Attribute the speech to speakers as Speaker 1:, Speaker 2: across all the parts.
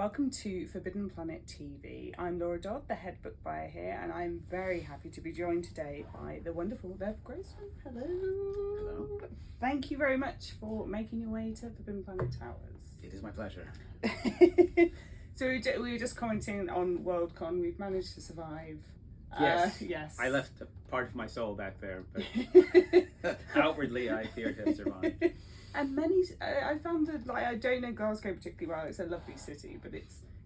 Speaker 1: Welcome to Forbidden Planet TV. I'm Laura Dodd, the head book buyer here, and I'm very happy to be joined today by the wonderful Lev Grossman. Hello.
Speaker 2: Hello.
Speaker 1: Thank you very much for making your way to Forbidden Planet Towers.
Speaker 2: It is my pleasure.
Speaker 1: So we were just commenting on Worldcon. We've managed to survive.
Speaker 2: Yes.
Speaker 1: Yes.
Speaker 2: I left a part of my soul back there, but outwardly I appear to have survived.
Speaker 1: And I found that, like, I don't know Glasgow particularly well. It's a lovely city, but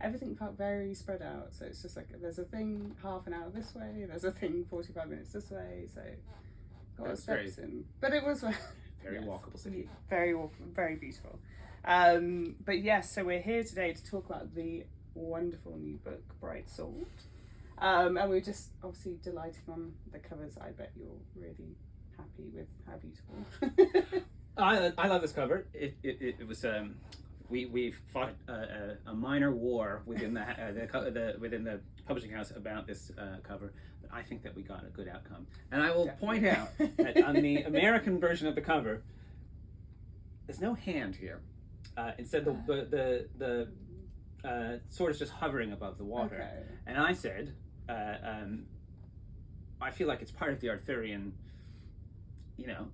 Speaker 1: everything felt very spread out. So it's just like there's a thing half an hour this way, there's a thing 45 minutes this way. So got steps in, but it was
Speaker 2: very walkable city.
Speaker 1: Very walkable, very beautiful. But yes, so we're here today to talk about the wonderful new book, Bright Sword. And we're just obviously delighted on the covers. I bet you're really happy with how beautiful.
Speaker 2: I love this cover. It was we fought a minor war within within the publishing house about this cover, but I think that we got a good outcome. And I will point out that on the American version of the cover, there's no hand here. Instead, the sword is just hovering above the water.
Speaker 1: Okay.
Speaker 2: And I said, I feel like it's part of the Arthurian,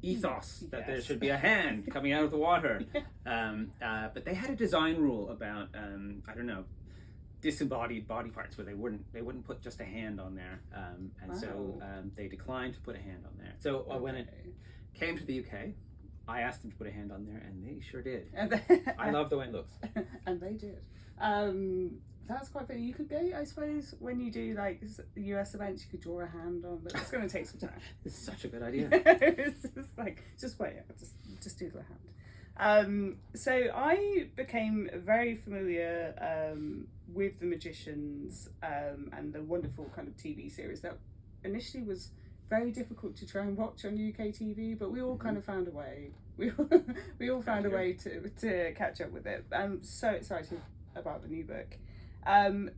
Speaker 2: ethos that there should be a hand coming out of the water. But they had a design rule about disembodied body parts where they wouldn't put just a hand on there, so they declined to put a hand on there. So when it came to the UK, I asked them to put a hand on there, and they sure did. I love the way it looks.
Speaker 1: And they did. That's quite funny. You could go, I suppose, when you do like US events, you could draw a hand on, but it's going to take some time.
Speaker 2: It's such a good idea.
Speaker 1: It's just like, just wait, just doodle a hand. So I became very familiar with The Magicians and the wonderful kind of TV series that initially was very difficult to try and watch on UK TV, but we all kind of found a way. We all found a way to catch up with it. I'm so excited about the new book.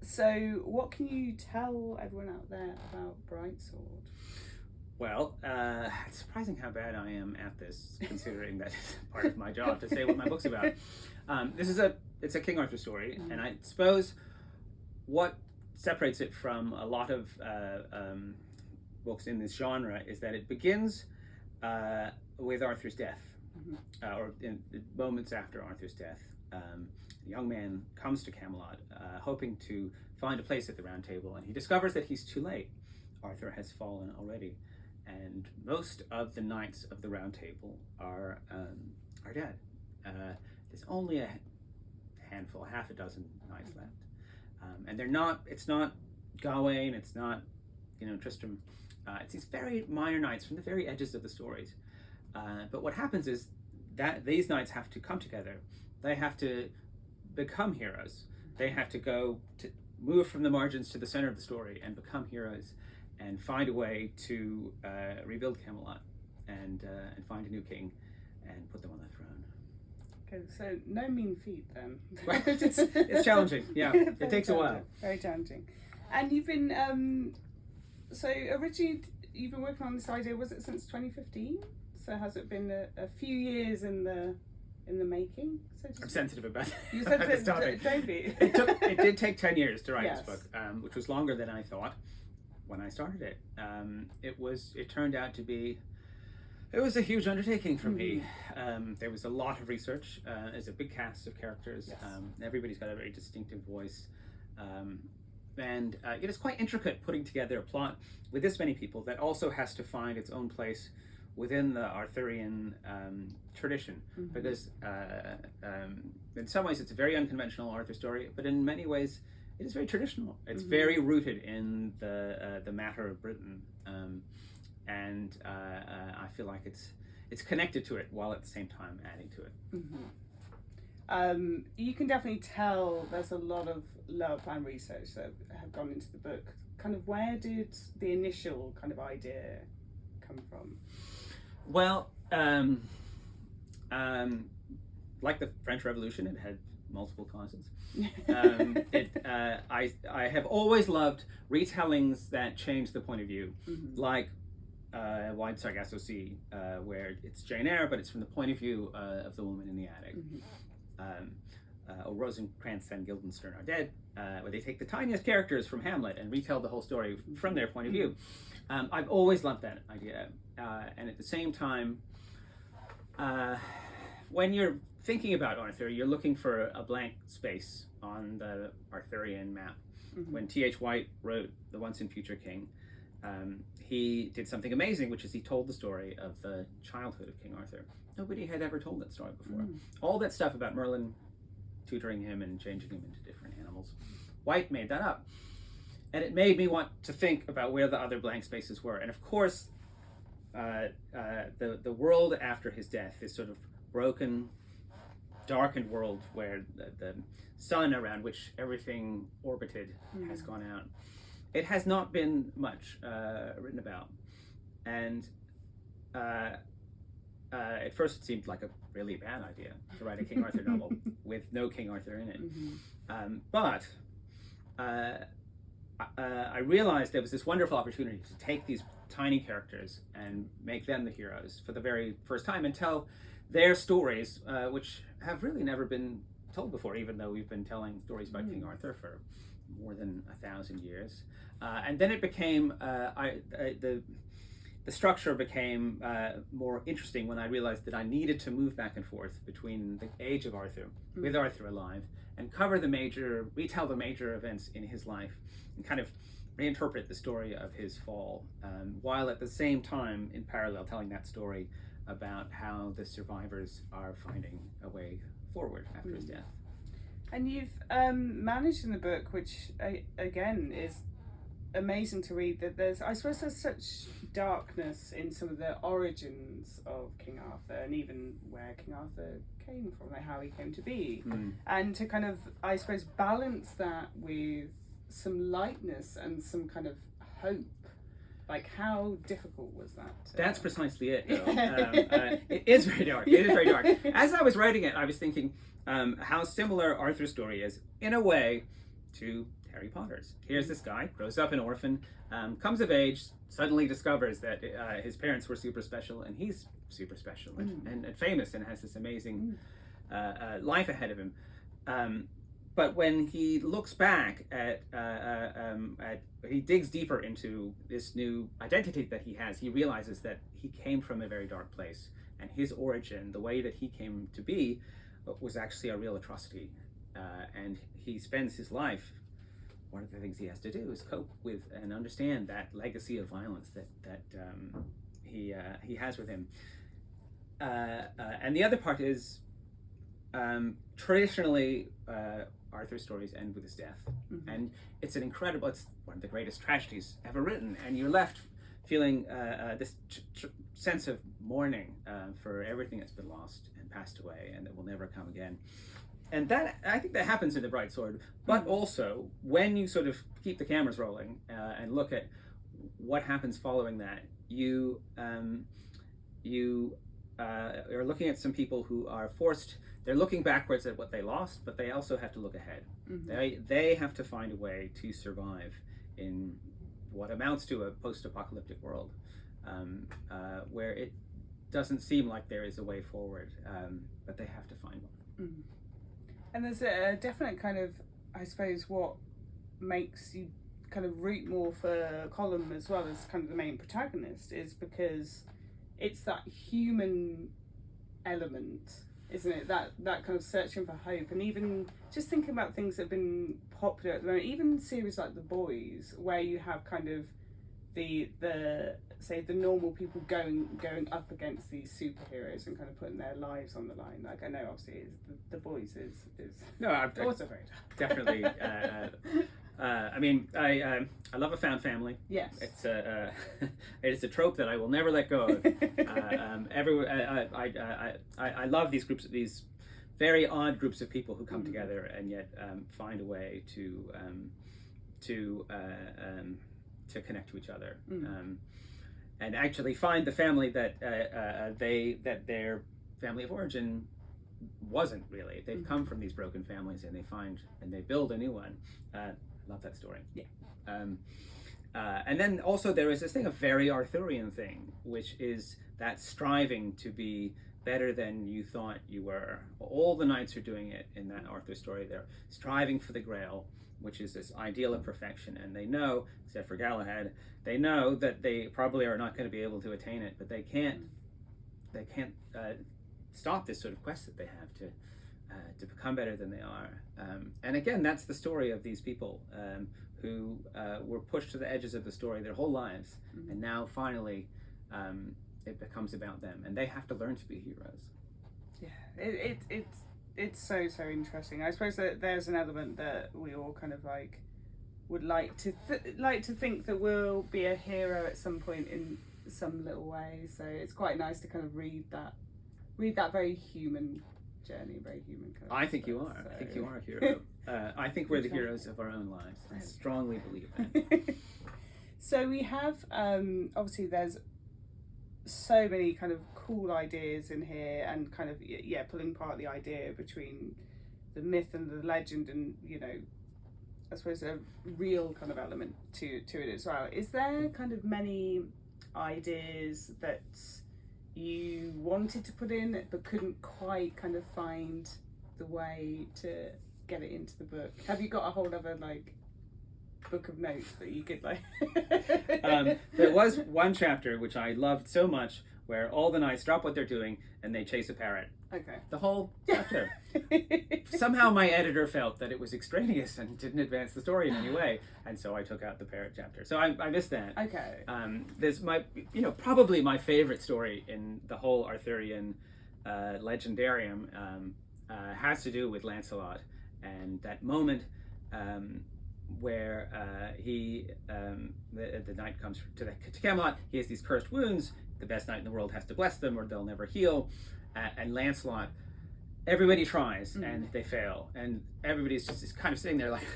Speaker 1: So what can you tell everyone out there about Bright Sword?
Speaker 2: Well, it's surprising how bad I am at this, considering that it's part of my job to say what my book's about. It's a King Arthur story, and I suppose what separates it from a lot of books in this genre is that it begins with Arthur's death, or in moments after Arthur's death. A young man comes to Camelot hoping to find a place at the round table, and he discovers that he's too late. Arthur has fallen already, and most of the knights of the round table are dead. There's only a handful, half a dozen knights left, and it's not Gawain, it's not Tristram. It's these very minor knights from the very edges of the stories. But what happens is that these knights have to come together. They have to become heroes. They have to move from the margins to the center of the story and become heroes, and find a way to rebuild Camelot and find a new king and put them on the throne.
Speaker 1: Okay, so no mean feat then.
Speaker 2: It's challenging. Yeah, it takes a while.
Speaker 1: Very challenging. And you've been so originally you've been working on this idea. Was it since 2015? So has it been a few years in the making? So
Speaker 2: I'm sensitive about
Speaker 1: you said
Speaker 2: this topic.
Speaker 1: Don't be.
Speaker 2: It did take 10 years to write this book, which was longer than I thought when I started it. It turned out to be, it was a huge undertaking for me. There was a lot of research. There's a big cast of characters.
Speaker 1: Yes.
Speaker 2: Everybody's got a very distinctive voice. And it is quite intricate putting together a plot with this many people that also has to find its own place within the Arthurian tradition, because in some ways it's a very unconventional Arthur story, but in many ways it is very traditional. It's very rooted in the matter of Britain, and I feel like it's connected to it while at the same time adding to it.
Speaker 1: You can definitely tell there's a lot of love and research that have gone into the book. Kind of, where did the initial kind of idea come from?
Speaker 2: Well, like the French Revolution, it had multiple causes. I have always loved retellings that change the point of view, like Wide Sargasso Sea, where it's Jane Eyre, but it's from the point of view of the woman in the attic. Rosencrantz and Guildenstern are dead, where they take the tiniest characters from Hamlet and retell the whole story from their point of view. I've always loved that idea, and at the same time, when you're thinking about Arthur, you're looking for a blank space on the Arthurian map. When T.H. White wrote The Once and Future King, he did something amazing, which is he told the story of the childhood of King Arthur. Nobody had ever told that story before. All that stuff about Merlin tutoring him and changing him into different animals, White made that up. And it made me want to think about where the other blank spaces were. And of course, the world after his death, this sort of broken, darkened world where the sun around which everything orbited has gone out. It has not been much written about. And at first it seemed like a really bad idea to write a King Arthur novel with no King Arthur in it. But I realized there was this wonderful opportunity to take these tiny characters and make them the heroes for the very first time and tell their stories, which have really never been told before, even though we've been telling stories about King Arthur for more than 1,000 years. And then it became, the structure became more interesting when I realized that I needed to move back and forth between the age of Arthur, with Arthur alive, and retell the major events in his life, and kind of reinterpret the story of his fall, while at the same time, in parallel, telling that story about how the survivors are finding a way forward after his death.
Speaker 1: And you've managed in the book, which again is amazing to read, that there's such darkness in some of the origins of King Arthur, and even where King Arthur came from, like how he came to be, and to kind of, I suppose, balance that with some lightness and some kind of hope. Like, how difficult was that?
Speaker 2: That's precisely it, though. It is very dark. It is very dark. As I was writing it, I was thinking how similar Arthur's story is, in a way, to Harry Potter's. Here's this guy, grows up an orphan, comes of age, suddenly discovers that his parents were super special, and he's super special and famous and has this amazing life ahead of him. But when he looks back he digs deeper into this new identity that he has, he realizes that he came from a very dark place, and his origin, the way that he came to be, was actually a real atrocity. And he spends his life, one of the things he has to do is cope with and understand that legacy of violence that he has with him. And the other part is, traditionally, Arthur's stories end with his death, and it's one of the greatest tragedies ever written, and you're left feeling this sense of mourning for everything that's been lost and passed away and that will never come again. And that, I think, that happens in The Bright Sword, but also when you sort of keep the cameras rolling and look at what happens following that, you are looking at some people who are forced. They're looking backwards at what they lost, but they also have to look ahead. They have to find a way to survive in what amounts to a post-apocalyptic world, where it doesn't seem like there is a way forward, but they have to find one.
Speaker 1: And there's a definite kind of, I suppose, what makes you kind of root more for Collum as well as kind of the main protagonist, is because it's that human element, isn't it? That kind of searching for hope, and even just thinking about things that have been popular at the moment, even series like The Boys, where you have kind of the normal people going up against these superheroes and kind of putting their lives on the line. Like, I know obviously The Boys is
Speaker 2: no,
Speaker 1: also very dark.
Speaker 2: Definitely. I mean, I love a found family.
Speaker 1: Yes,
Speaker 2: it's it's a trope that I will never let go of. I love these groups, these very odd groups of people who come together and yet find a way to connect to each other, and actually find the family that their family of origin wasn't really. They've come from these broken families, and they build a new one. Love that story.
Speaker 1: Yeah.
Speaker 2: And then also there is this thing, a very Arthurian thing, which is that striving to be better than you thought you were. All the knights are doing it in that Arthur story. They're striving for the Grail, which is this ideal of perfection, and they know, except for Galahad, they know that they probably are not going to be able to attain it, but they can't stop this sort of quest that they have to become better than they are. And again, that's the story of these people who were pushed to the edges of the story their whole lives, and now finally it becomes about them, and they have to learn to be heroes.
Speaker 1: Yeah, it's so interesting. I suppose that there's an element that we all kind of like would like to think that we'll be a hero at some point in some little way. So it's quite nice to kind of read that very human journey, very human kind of
Speaker 2: I think
Speaker 1: stuff,
Speaker 2: you are.
Speaker 1: so.
Speaker 2: I think you are a hero. I think we're the heroes of our own lives. I strongly believe that.
Speaker 1: So we have obviously there's so many kind of cool ideas in here, and kind of pulling apart the idea between the myth and the legend, and I suppose a real kind of element to it as well. Is there kind of many ideas that you wanted to put in but couldn't quite kind of find the way to get it into the book? Have you got a whole other like book of notes that you could like
Speaker 2: there was one chapter which I loved so much, where all the knights drop what they're doing and they chase a parrot.
Speaker 1: Okay.
Speaker 2: The whole chapter. Somehow my editor felt that it was extraneous and didn't advance the story in any way, and so I took out the parrot chapter. So I missed that.
Speaker 1: Okay.
Speaker 2: There's my, probably my favorite story in the whole Arthurian legendarium has to do with Lancelot, and that moment where the knight comes to Camelot. He has these cursed wounds. The best knight in the world has to bless them, or they'll never heal. And Lancelot, everybody tries and they fail, and everybody's just kind of sitting there like,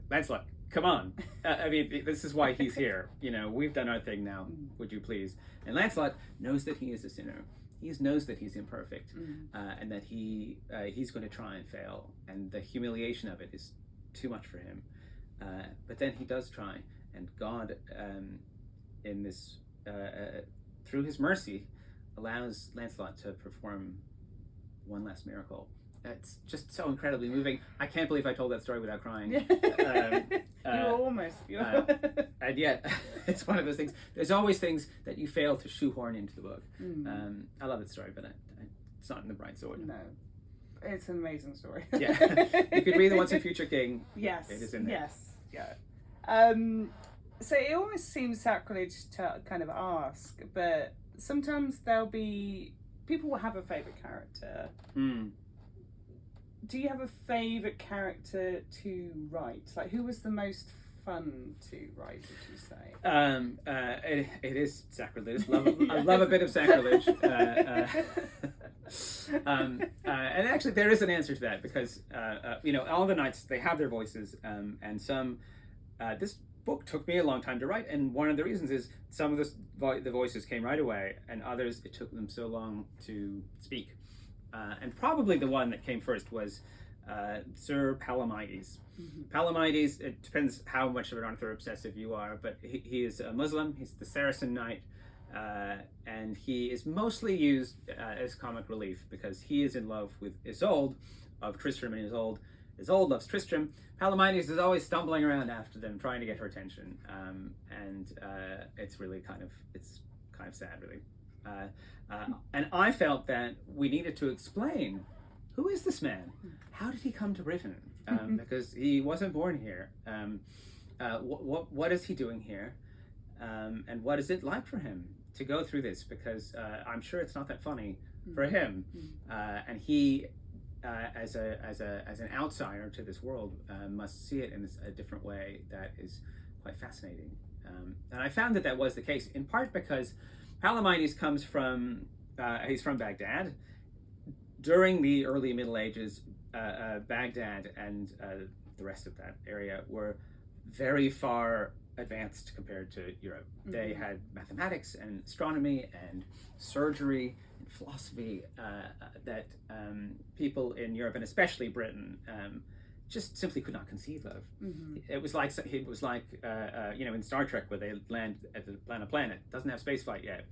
Speaker 2: Lancelot, come on. I mean, this is why he's here. We've done our thing now. Would you please? And Lancelot knows that he is a sinner. He knows that he's imperfect, and that he's going to try and fail, and the humiliation of it is too much for him. But then he does try, and God, in this, through his mercy, allows Lancelot to perform one last miracle. It's just so incredibly moving. I can't believe I told that story without crying.
Speaker 1: You were almost.
Speaker 2: And yet, it's one of those things. There's always things that you fail to shoehorn into the book. I love that story, but it's not in the Bright Sword.
Speaker 1: No. It's an amazing story.
Speaker 2: Yeah. You could read The Once and Future King.
Speaker 1: Yes.
Speaker 2: It is in there.
Speaker 1: Yes. Yeah. So it almost seems sacrilege to kind of ask, but sometimes people will have a favourite character. Do you have a favourite character to write? Like, who was the most fun to write, would you say?
Speaker 2: It is sacrilege. I love a bit of sacrilege. And actually, there is an answer to that, because all the knights, they have their voices, and some. This book took me a long time to write, and one of the reasons is some of the voices came right away, and others it took them so long to speak. And probably the one that came first was Sir Palomides. Palomides, it depends how much of an Arthur obsessive you are, but he is a Muslim. He's the Saracen knight, and he is mostly used as comic relief because he is in love with Isolde of Tristram, and Isolde loves Tristram. Palomides is always stumbling around after them, trying to get her attention, and it's really kind of sad, really. And I felt that we needed to explain, who is this man? How did he come to Britain? Because he wasn't born here. What is he doing here? And what is it like for him to go through this? Because I'm sure it's not that funny for him. And he, as an outsider to this world, must see it in a different way that is quite fascinating. And I found that was the case, in part because Palomides comes from, he's from Baghdad. During the early Middle Ages, Baghdad and the rest of that area were very far advanced compared to Europe. They had mathematics and astronomy and surgery and philosophy that people in Europe, and especially Britain, just simply could not conceive of.
Speaker 1: Mm-hmm.
Speaker 2: It was like in Star Trek where they land at the planet doesn't have spaceflight yet.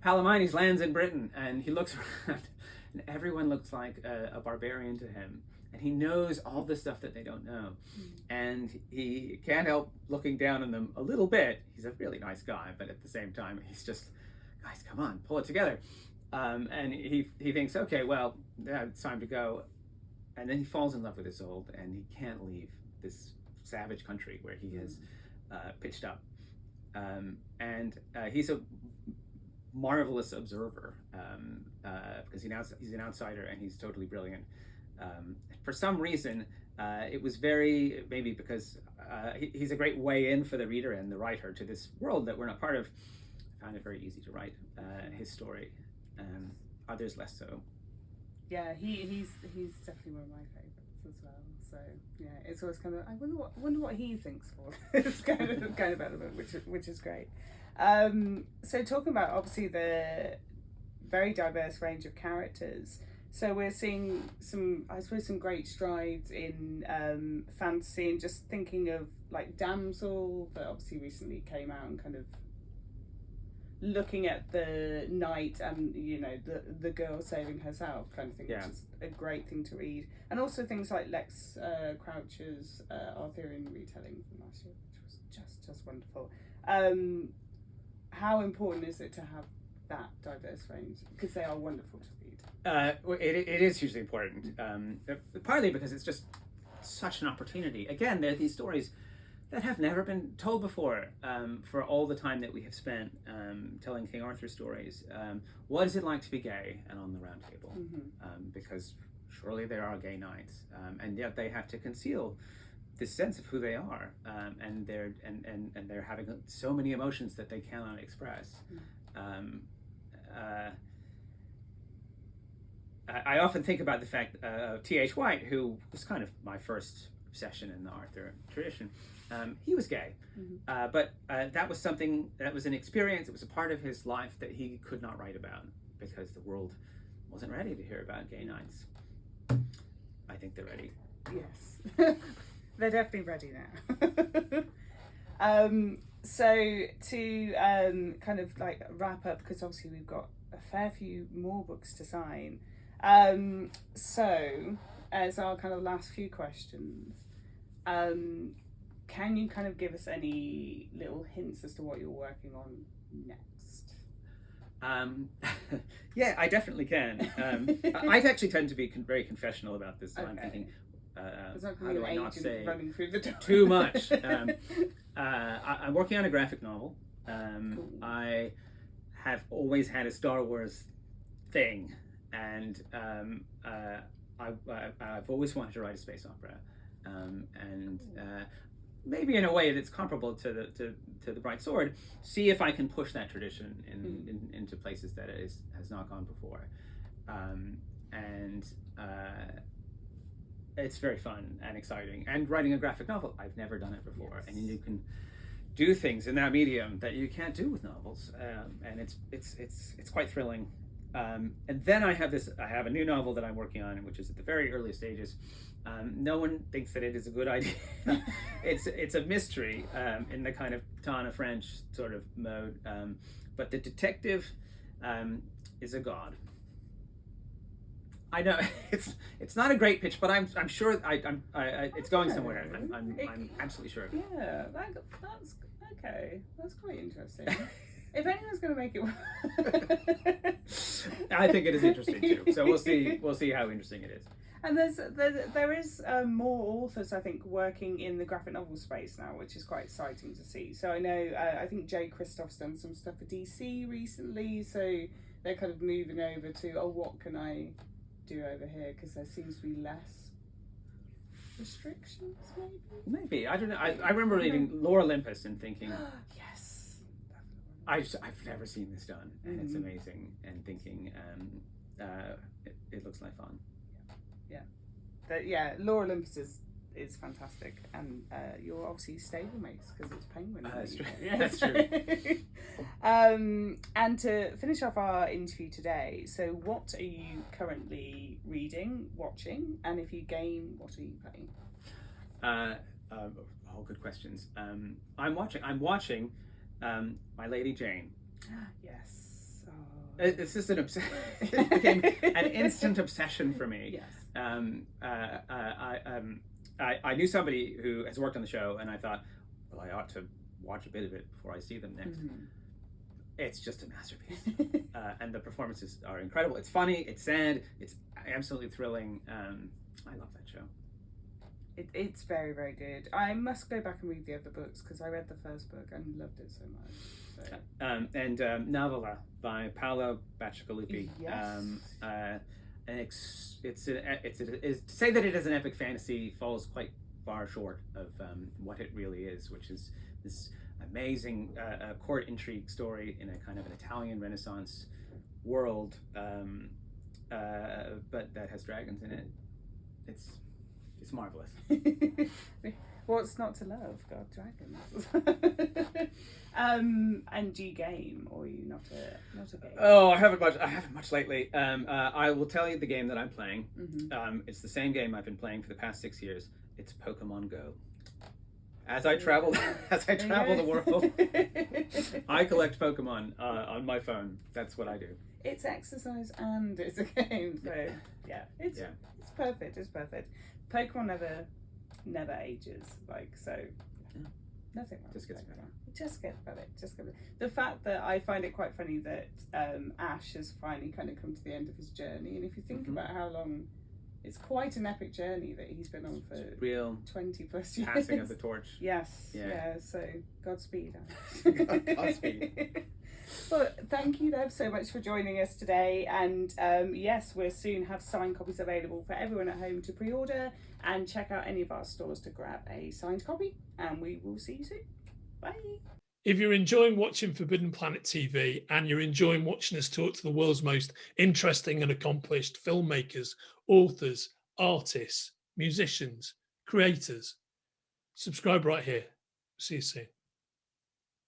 Speaker 2: Palomides lands in Britain and he looks around and everyone looks like a barbarian to him, and he knows all the stuff that they don't know, and he can't help looking down on them a little bit. He's a really nice guy, but at the same time he's just, guys, come on, pull it together. And he thinks, okay, well, yeah, it's time to go. And then he falls in love with Isolde, and he can't leave this savage country where he has pitched up. And he's a marvelous observer because he's an outsider and he's totally brilliant. For some reason, it was maybe because he's a great way in for the reader and the writer to this world that we're not part of. I found it very easy to write his story. Others less so.
Speaker 1: Yeah, he's definitely one of my favourites as well. So yeah, it's always kind of, I wonder what he thinks for this kind of element, which is great. So talking about obviously the very diverse range of characters. So we're seeing some great strides in fantasy, and just thinking of like Damsel that obviously recently came out, and kind of looking at the knight and the girl saving herself kind of thing,
Speaker 2: yeah.
Speaker 1: Which is a great thing to read. And also things like Lex Crouch's Arthurian retelling from last year, which was just wonderful. How important is it to have that diverse range, because they are wonderful to read?
Speaker 2: It is hugely important, partly because it's just such an opportunity. Again, there are these stories that have never been told before, for all the time that we have spent telling King Arthur stories. What is it like to be gay and on the Round Table?
Speaker 1: Mm-hmm.
Speaker 2: Because surely there are gay knights, and yet they have to conceal this sense of who they are, and they're having so many emotions that they cannot express. I often think about the fact T.H. White, who was kind of my first obsession in the Arthur tradition. He was gay,
Speaker 1: Mm-hmm.
Speaker 2: but that was an experience, it was a part of his life that he could not write about because the world wasn't ready to hear about gay knights. I think they're ready.
Speaker 1: Yes, they're definitely ready now. So to kind of like wrap up, because obviously we've got a fair few more books to sign. So as our kind of last few questions, can you kind of give us any little hints as to what you're working on next?
Speaker 2: Yeah, I definitely can. I actually tend to be very confessional about this. So
Speaker 1: Okay.
Speaker 2: I'm thinking,
Speaker 1: How
Speaker 2: do I not say
Speaker 1: running through the door?
Speaker 2: too much? I'm working on a graphic novel.
Speaker 1: Cool.
Speaker 2: I have always had a Star Wars thing, and I've always wanted to write a space opera, and maybe in a way that's comparable to the Bright Sword. See if I can push that tradition into places that it has not gone before, and it's very fun and exciting. And writing a graphic novel, I've never done it before,
Speaker 1: Yes.
Speaker 2: and you can do things in that medium that you can't do with novels, and it's quite thrilling. And then I have a new novel that I'm working on, which is at the very early stages. No one thinks that it is a good idea. It's a mystery in the kind of Tana French sort of mode, but the detective is a god. I know it's not a great pitch, but I'm sure it's going somewhere. I'm absolutely sure.
Speaker 1: Yeah, that's okay. That's quite interesting. If anyone's going to make it work.
Speaker 2: I think it is interesting too. So we'll see how interesting it is.
Speaker 1: And there is more authors, I think, working in the graphic novel space now, which is quite exciting to see. So I know I think Jay Kristoff's done some stuff for DC recently, so they're kind of moving over to what can I do over here, because there seems to be less restrictions,
Speaker 2: Maybe I don't know. I remember reading Laura Olympus and thinking,
Speaker 1: yes,
Speaker 2: I've never seen this done, and it's amazing. And thinking, it looks like fun.
Speaker 1: Yeah, Laura Olympus is is fantastic, and you're obviously stablemates because it's Penguin.
Speaker 2: That's true.
Speaker 1: Yeah,
Speaker 2: That's true.
Speaker 1: And to finish off our interview today, so what are you currently reading, watching, and if you game, what are you playing?
Speaker 2: All good questions. I'm watching My Lady Jane.
Speaker 1: Yes. Oh.
Speaker 2: It's just an it became an instant obsession for me.
Speaker 1: Yes.
Speaker 2: I knew somebody who has worked on the show, and I thought, well, I ought to watch a bit of it before I see them next.
Speaker 1: Mm-hmm.
Speaker 2: It's just a masterpiece, and the performances are incredible. It's funny, it's sad, it's absolutely thrilling. I love that show.
Speaker 1: It's very, very good. I must go back and read the other books because I read the first book and loved it so much. So.
Speaker 2: And Novella by Paolo Bacigalupi.
Speaker 1: Yes.
Speaker 2: And to say that it is an epic fantasy falls quite far short of what it really is, which is this amazing court intrigue story in a kind of an Italian Renaissance world, but that has dragons in it. It's marvelous.
Speaker 1: What's not to love? God, dragons. And do you game, or are you not a game?
Speaker 2: Oh, I haven't much lately. I will tell you the game that I'm playing.
Speaker 1: Mm-hmm.
Speaker 2: It's the same game I've been playing for the past 6 years. It's Pokemon Go. As I travel the world, I collect Pokemon on my phone. That's what I do.
Speaker 1: It's exercise and it's a game, so yeah, it's perfect. It's perfect. Pokemon never ages, like, so nothing wrong.
Speaker 2: Just gets better.
Speaker 1: Just get better. The fact that I find it quite funny that Ash has finally kind of come to the end of his journey, and if you think about how long, it's quite an epic journey that he's been on for
Speaker 2: real
Speaker 1: 20 plus years.
Speaker 2: Passing of the torch.
Speaker 1: Yes. Yeah. So Godspeed, Ash.
Speaker 2: Godspeed.
Speaker 1: Well, thank you, Lev, so much for joining us today. And yes, we'll soon have signed copies available for everyone at home to pre-order, and check out any of our stores to grab a signed copy. And we will see you soon. Bye.
Speaker 3: If you're enjoying watching Forbidden Planet TV and you're enjoying watching us talk to the world's most interesting and accomplished filmmakers, authors, artists, musicians, creators, subscribe right here. See you soon.